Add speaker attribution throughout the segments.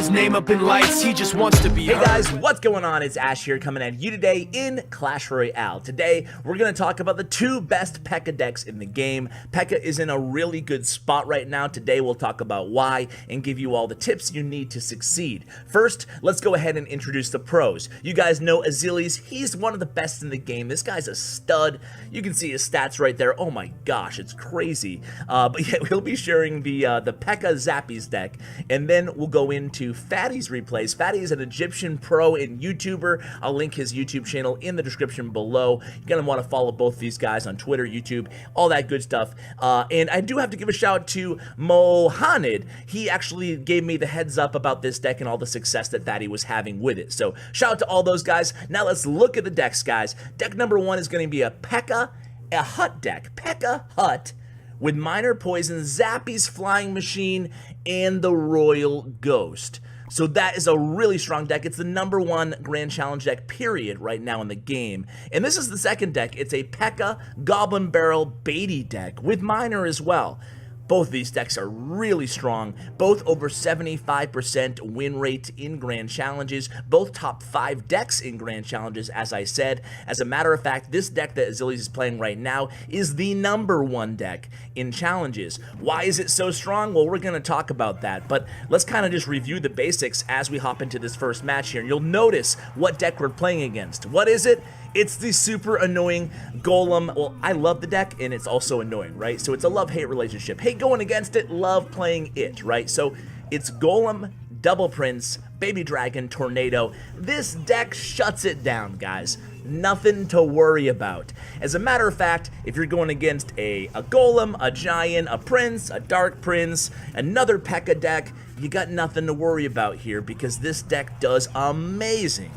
Speaker 1: his name up in lights, he just wants to be
Speaker 2: Hey guys, what's going on? It's Ash here coming at you today in Clash Royale. Today, we're going to talk about the two best PEKKA decks in the game. PEKKA is in a really good spot right now. Today, we'll talk about why and give you all the tips you need to succeed. First, let's go ahead and introduce the pros. You guys know Azilius. He's one of the best in the game. This guy's a stud. You can see his stats right there. Oh my gosh, it's crazy. But yeah, we'll be sharing the PEKKA Zappies deck, and then we'll go into Fatty's replays. Fatty is an Egyptian pro and YouTuber. I'll link his YouTube channel in the description below. You're going to want to follow both these guys on Twitter, YouTube, all that good stuff. And I do have to give a shout out to Mohaned. He actually gave me the heads up about this deck and all the success that Fatty was having with it. So shout out to all those guys. Now let's look at the decks, guys. Deck number one is going to be a PEKKA, a Hut deck. PEKKA Hut with Minor Poison, Zappies Flying Machine, and the Royal Ghost. So that is a really strong deck. It's the number one Grand Challenge deck, period, right now in the game. And this is the second deck. It's a PEKKA Goblin Barrel Beatty deck with Minor as well. Both of these decks are really strong, both over 75% win rate in Grand Challenges, both top 5 decks in Grand Challenges, as I said. As a matter of fact, this deck that Azilius is playing right now is the number one deck in Challenges. Why is it so strong? Well, we're going to talk about that, but let's kind of just review the basics as we hop into this first match here, and you'll notice what deck we're playing against. What is it? It's the super annoying Golem. Well, I love the deck, and it's also annoying, right? So it's a love-hate relationship. Hate going against it, love playing it, right? So it's Golem, Double Prince, Baby Dragon, Tornado. This deck shuts it down, guys. Nothing to worry about. As a matter of fact, if you're going against a Golem, a Giant, a Prince, a Dark Prince, another PEKKA deck, you got nothing to worry about here because this deck does amazing.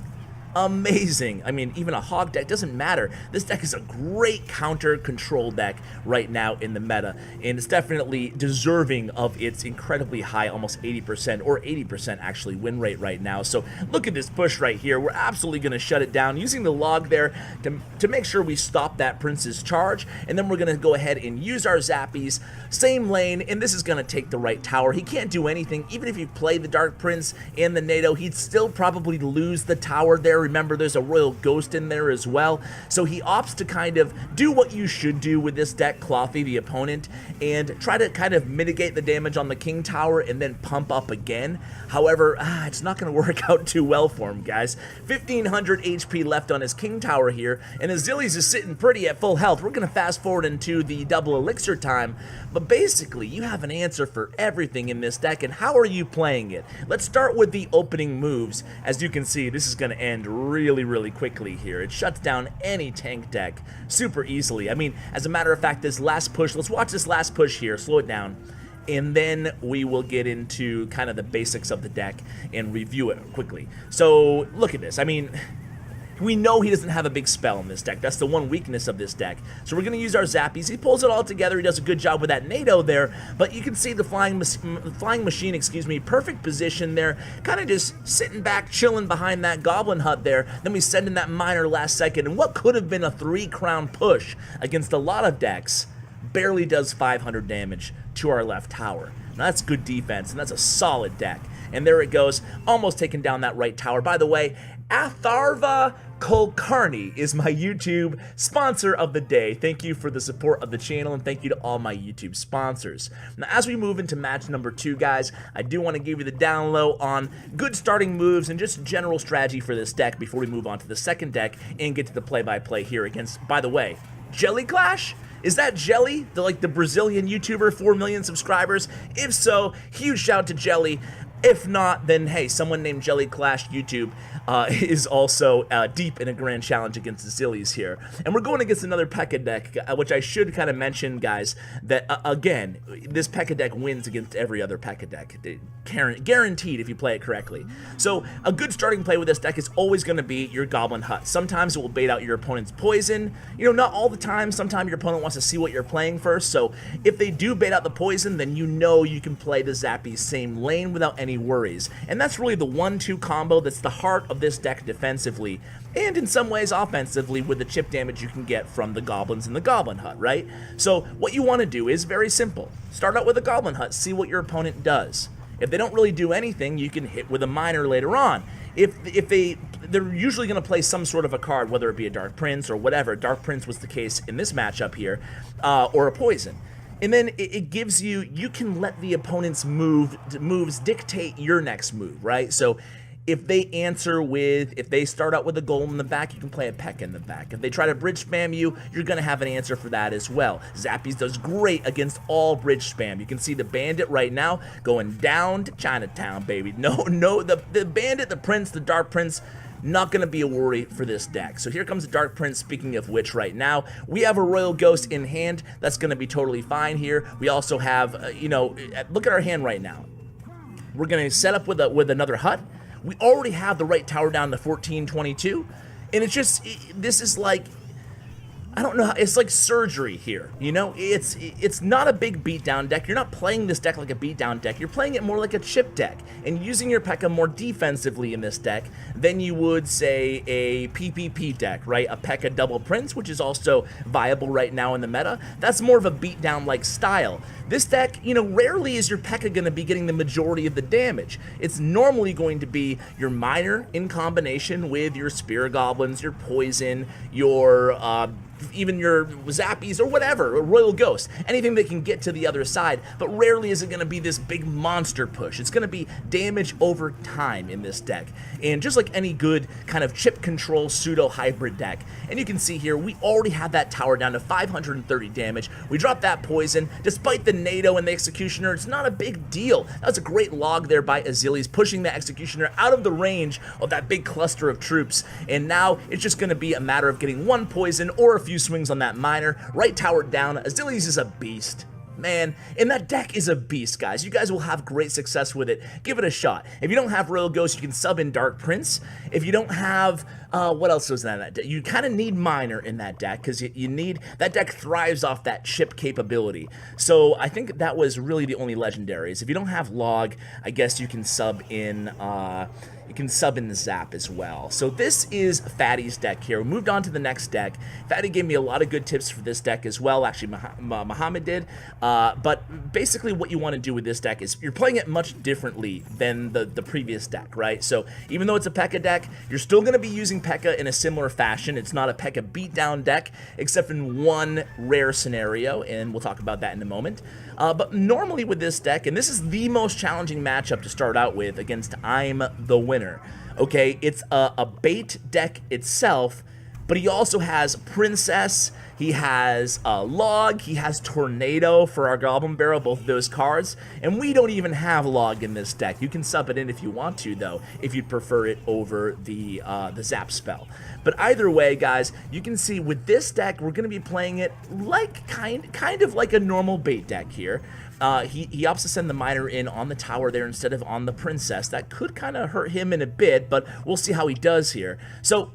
Speaker 2: Amazing. I mean, even a hog deck doesn't matter. This deck is a great counter control deck right now in the meta, and it's definitely deserving of its incredibly high, almost 80% or 80% actually win rate right now. So look at this push right here. We're absolutely going to shut it down using the log there to make sure we stop that Prince's charge, and then we're going to go ahead and use our Zappies, same lane, and this is going to take the right tower. He can't do anything. Even if you play the Dark Prince and the NATO, he'd still probably lose the tower there. Remember, there's a Royal Ghost in there as well. So he opts to kind of do what you should do with this deck, Clothy the opponent, and try to kind of mitigate the damage on the King Tower and then pump up again. However, it's not going to work out too well for him, guys. 1500 HP left on his King Tower here, and Azilius is sitting pretty at full health. We're going to fast forward into the double elixir time, but basically, you have an answer for everything in this deck, and how are you playing it? Let's start with the opening moves. As you can see, this is going to end really quickly here. It shuts down any tank deck super easily. I mean, as a matter of fact, this last push, let's watch this last push here, slow it down, and then we will get into kind of the basics of the deck and review it quickly. So look at this. I mean, we know he doesn't have a big spell in this deck. That's the one weakness of this deck. So we're going to use our Zappies. He pulls it all together. He does a good job with that NATO there. But you can see the flying machine, excuse me, perfect position there. Kind of just sitting back, chilling behind that Goblin Hut there. Then we send in that Minor last second. And what could have been a 3-crown push against a lot of decks barely does 500 damage to our left tower. Now that's good defense, and that's a solid deck. And there it goes, almost taking down that right tower. By the way, Atharva Kulkarni is my YouTube sponsor of the day. Thank you for the support of the channel, and thank you to all my YouTube sponsors. Now, as we move into match number 2, guys, I do want to give you the down low on good starting moves and just general strategy for this deck before we move on to the second deck and get to the play-by-play here against, by the way, Jelly Clash? Is that Jelly, the Brazilian YouTuber, 4 million subscribers? If so, huge shout out to Jelly. If not, then hey, someone named Jelly Clash YouTube is also deep in a grand challenge against Azilius here. And we're going against another PEKKA deck, which I should kind of mention, guys, that again, this PEKKA deck wins against every other PEKKA deck. Guaranteed if you play it correctly. So a good starting play with this deck is always going to be your Goblin Hut. Sometimes it will bait out your opponent's poison. You know, not all the time. Sometimes your opponent wants to see what you're playing first. So if they do bait out the poison, then you know you can play the Zappies same lane without any worries. And that's really the 1-2 combo that's the heart of this deck defensively, and in some ways offensively with the chip damage you can get from the goblins in the Goblin Hut, right? So what you want to do is very simple. Start out with a Goblin Hut, see what your opponent does. If they don't really do anything, you can hit with a minor later on. They're usually going to play some sort of a card, whether it be a Dark Prince or whatever. Dark Prince was the case in this matchup here, or a Poison. And then it gives you can let the opponent's moves dictate your next move, right? So if they start out with a golem in the back, you can play a P.E.K.K.A in the back. If they try to bridge spam you, you're going to have an answer for that as well. Zappies does great against all bridge spam. You can see the Bandit right now going down to Chinatown, baby. No, the Bandit, the Prince, the Dark Prince, not going to be a worry for this deck. So here comes the Dark Prince, speaking of which right now. We have a Royal Ghost in hand. That's going to be totally fine here. We also have, look at our hand right now. We're going to set up with another hut. We already have the right tower down to 1422, and it's just, this is like, I don't know, it's like surgery here, you know? It's not a big beatdown deck. You're not playing this deck like a beatdown deck. You're playing it more like a chip deck and using your P.E.K.K.A more defensively in this deck than you would, say, a PPP deck, right? A P.E.K.K.A double Prince, which is also viable right now in the meta. That's more of a beatdown-like style. This deck, rarely is your P.E.K.K.A going to be getting the majority of the damage. It's normally going to be your Minor in combination with your Spear Goblins, your Poison, your even your Zappies or whatever, a Royal Ghost, anything that can get to the other side, but rarely is it going to be this big monster push. It's going to be damage over time in this deck, and just like any good kind of chip control pseudo hybrid deck. And you can see here, we already have that tower down to 530 damage. We dropped that Poison, despite the NATO and the Executioner. It's not a big deal. That's a great log there by Azili's, pushing the Executioner out of the range of that big cluster of troops, and now it's just going to be a matter of getting one Poison or a few swings on that Minor. Right tower down. Azili's is a beast, man, and that deck is a beast, guys. You guys will have great success with it. Give it a shot. If you don't have Royal Ghost, you can sub in Dark Prince. If you don't have, what else was in that deck? You kind of need Minor in that deck, because you need, that deck thrives off that chip capability. So I think that was really the only legendaries. If you don't have Log, I guess you can sub in, the Zap as well. So this is Fatty's deck here. We moved on to the next deck. Fatty gave me a lot of good tips for this deck as well. Actually, Muhammad did. But basically what you want to do with this deck is you're playing it much differently than the previous deck, right? So even though it's a P.E.K.K.A deck, you're still going to be using P.E.K.K.A in a similar fashion. It's not a P.E.K.K.A beatdown deck, except in one rare scenario, and we'll talk about that in a moment. But normally with this deck, and this is the most challenging matchup to start out with against I'm the Winner. Okay, it's a bait deck itself, but he also has Princess, he has Log, he has Tornado for our Goblin Barrel, both of those cards, and we don't even have Log in this deck. You can sub it in if you want to, though, if you'd prefer it over the Zap spell. But either way, guys, you can see with this deck, we're going to be playing it like kind of like a normal bait deck here. He opts to send the Minor in on the tower there instead of on the Princess. That could kind of hurt him in a bit, but we'll see how he does here. So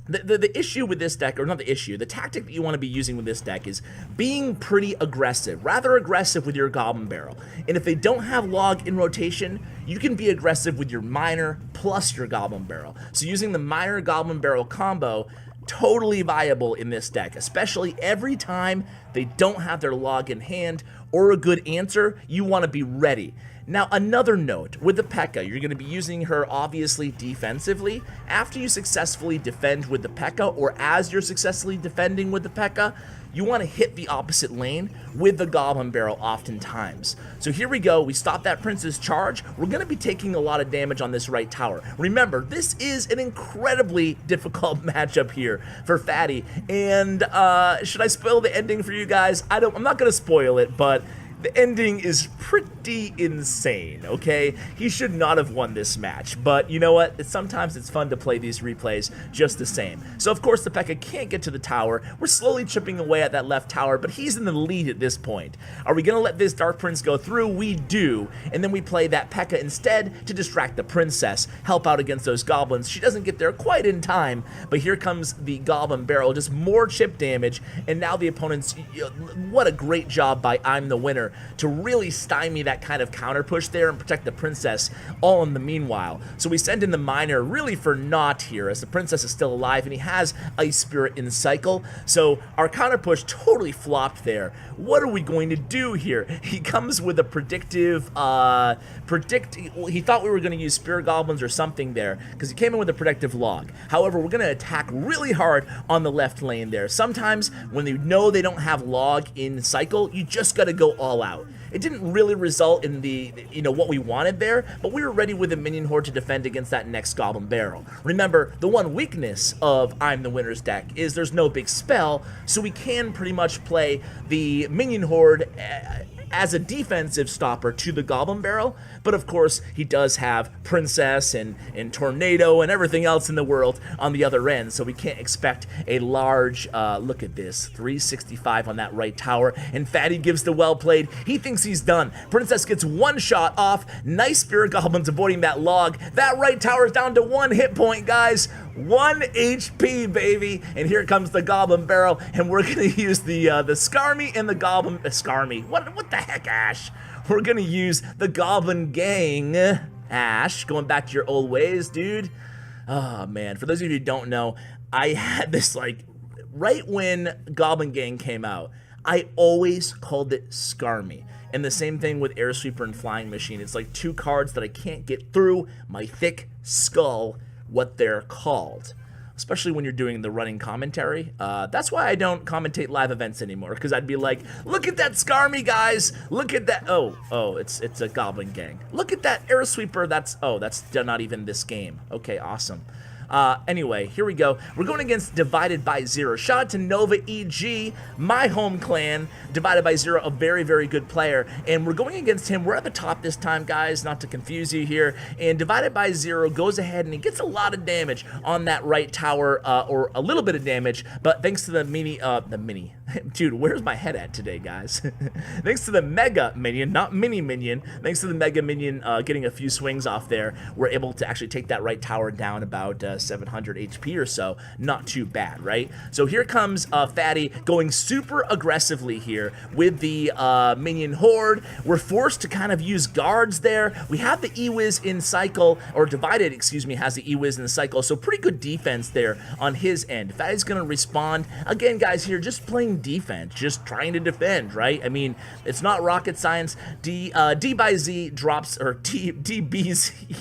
Speaker 2: the issue with this deck, or not the issue, the tactic that you want to be using with this deck is being pretty aggressive, rather aggressive with your Goblin Barrel. And if they don't have Log in rotation, you can be aggressive with your Minor plus your Goblin Barrel. So using the Minor Goblin Barrel combo, totally viable in this deck, especially every time they don't have their Log in hand or a good answer. You want to be ready. Now, another note, with the P.E.K.K.A, you're going to be using her obviously defensively. After you successfully defend with the P.E.K.K.A, or as you're successfully defending with the P.E.K.K.A, you want to hit the opposite lane with the Goblin Barrel oftentimes. So here we go, we stop that Prince's charge. We're going to be taking a lot of damage on this right tower. Remember, this is an incredibly difficult matchup here for Fatty, and should I spoil the ending for you guys? I'm not going to spoil it, but the ending is pretty insane, okay? He should not have won this match, but you know what? Sometimes it's fun to play these replays just the same. So, of course, the P.E.K.K.A can't get to the tower. We're slowly chipping away at that left tower, but he's in the lead at this point. Are we going to let this Dark Prince go through? We do, and then we play that P.E.K.K.A instead to distract the Princess, help out against those goblins. She doesn't get there quite in time, but here comes the Goblin Barrel, just more chip damage, and now the opponent's, what a great job by I'm the Winner to really stymie that that kind of counter push there and protect the princess all in the meanwhile. So we send in the miner really for naught here, as the princess is still alive and he has Ice Spirit in cycle. So our counter push totally flopped there. What are we going to do here? He comes with a predictive, he thought we were going to use Spirit Goblins or something there, because he came in with a predictive log. However, we're going to attack really hard on the left lane there. Sometimes when you know they don't have log in cycle, you just got to go all out. It didn't really result in the, what we wanted there, but we were ready with a minion horde to defend against that next Goblin Barrel. Remember, the one weakness of I'm the Winner's deck is there's no big spell, so we can pretty much play the minion horde as a defensive stopper to the Goblin Barrel, but of course he does have Princess and Tornado and everything else in the world on the other end, so we can't expect a large, look at this, 365 on that right tower, and Fatty gives the well played. He thinks he's done. Princess gets one shot off. Nice Spirit Goblins avoiding that log. That right tower is down to 1 hit point, guys. 1 HP, baby. And here comes the Goblin Barrel, and we're gonna use the Skarmy and the Goblin Skarmy. What the heck, Ash? We're gonna use the Goblin Gang. Ash, going back to your old ways, dude. Oh man, for those of you who don't know, I had this right when Goblin Gang came out, I always called it Skarmy. And the same thing with Air Sweeper and Flying Machine. It's like 2 cards that I can't get through my thick skull what they're called, especially when you're doing the running commentary. That's why I don't commentate live events anymore, because I'd be like, look at that Skarmy, guys, look at that, oh, it's a Goblin Gang, look at that Air Sweeper, that's not even this game. Okay, awesome. Anyway, here we go. We're going against Divided by Zero. Shout out to Nova EG, my home clan. Divided by Zero, a very, very good player. And we're going against him. We're at the top this time, guys, not to confuse you here. And Divided by Zero goes ahead and he gets a lot of damage on that right tower, or a little bit of damage, but thanks to the mini, dude, where's my head at today, guys? Thanks to the Mega Minion, not Mini Minion, thanks to the Mega Minion getting a few swings off there, we're able to actually take that right tower down about 700 HP or so. Not too bad, right? So here comes Fatty going super aggressively here with the Minion Horde. We're forced to kind of use guards there. We have the E-Wiz in cycle, or Divided, excuse me, has the E-Wiz in the cycle, so pretty good defense there on his end. Fatty's gonna respond. Again, guys, here, just playing defense, just trying to defend, right? I mean, it's not rocket science. D by Z drops, or DBZ.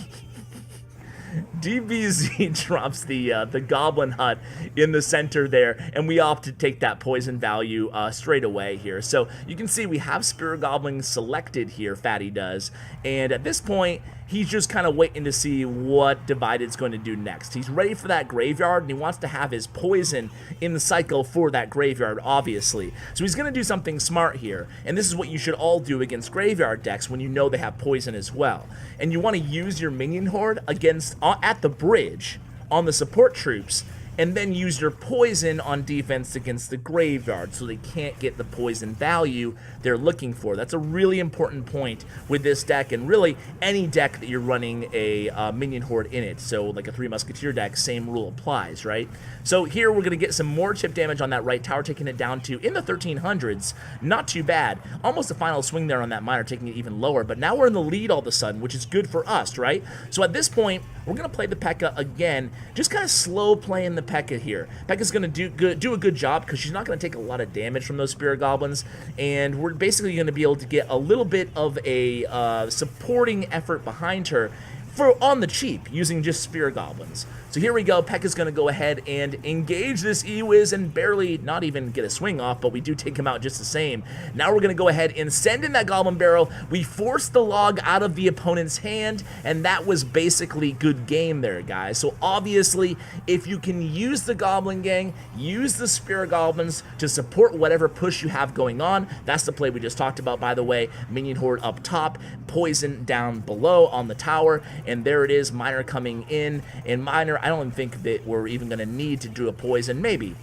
Speaker 2: DBZ drops the Goblin Hut in the center there, and we opt to take that poison value straight away here. So you can see we have Spirit Goblin selected here, Fatty does, and at this point, he's just kind of waiting to see what Divided's going to do next. He's ready for that graveyard, and he wants to have his poison in the cycle for that graveyard, obviously. So he's going to do something smart here, and this is what you should all do against graveyard decks when you know they have poison as well. And you want to use your Minion Horde against at the bridge on the support troops, and then use your poison on defense against the graveyard so they can't get the poison value they're looking for. That's a really important point with this deck, and really any deck that you're running a Minion Horde in it. So like a 3 Musketeer deck, same rule applies, right? So here we're going to get some more chip damage on that right tower, taking it down to in the 1300s. Not too bad. Almost a final swing there on that miner, taking it even lower, but now we're in the lead all of a sudden, which is good for us, right? So at this point, we're going to play the PEKKA again, just kind of slow playing the PEKKA here. PEKKA's going to do a good job because she's not going to take a lot of damage from those Spirit Goblins, and we're basically going to be able to get a little bit of a supporting effort behind her for on the cheap, using just Spirit Goblins. So here we go, PEKKA's gonna go ahead and engage this E-Wiz and barely not even get a swing off, but we do take him out just the same. Now we're gonna go ahead and send in that Goblin Barrel. We force the log out of the opponent's hand, and that was basically good game there, guys. So obviously, if you can use the Goblin Gang, use the Spirit Goblins to support whatever push you have going on. That's the play we just talked about, by the way. Minion Horde up top, poison down below on the tower, and there it is, Miner coming in, and Miner, I don't think that we're even going to need to do a poison, maybe.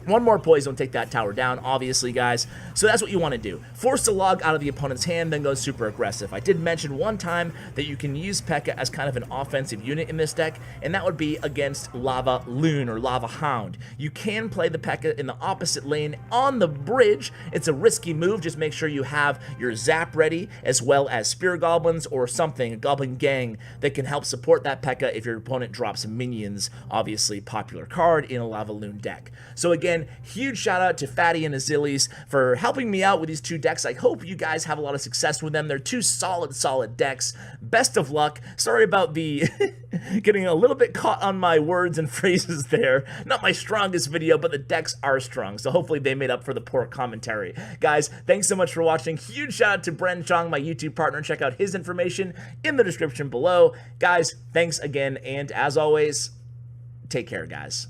Speaker 2: One more poison will take that tower down, obviously, guys. So that's what you want to do. Force the log out of the opponent's hand, then go super aggressive. I did mention one time that you can use P.E.K.K.A as kind of an offensive unit in this deck, and that would be against Lava Loon or Lava Hound. You can play the P.E.K.K.A in the opposite lane on the bridge. It's a risky move. Just make sure you have your Zap ready, as well as Spear Goblins or something, a Goblin Gang, that can help support that P.E.K.K.A if your opponent drops minions, obviously popular card in a Lava Loon deck. So again, huge shout out to Fatty and Azilies for helping me out with these two decks. I hope you guys have a lot of success with them. They're two solid decks. Best of luck. Sorry about the getting a little bit caught on my words and phrases there. Not my strongest video, but the decks are strong, so hopefully they made up for the poor commentary. Guys, thanks so much for watching. Huge shout out to Bren Chong, my YouTube partner. Check out his information in the description below. Guys, thanks again, and as always, take care, guys.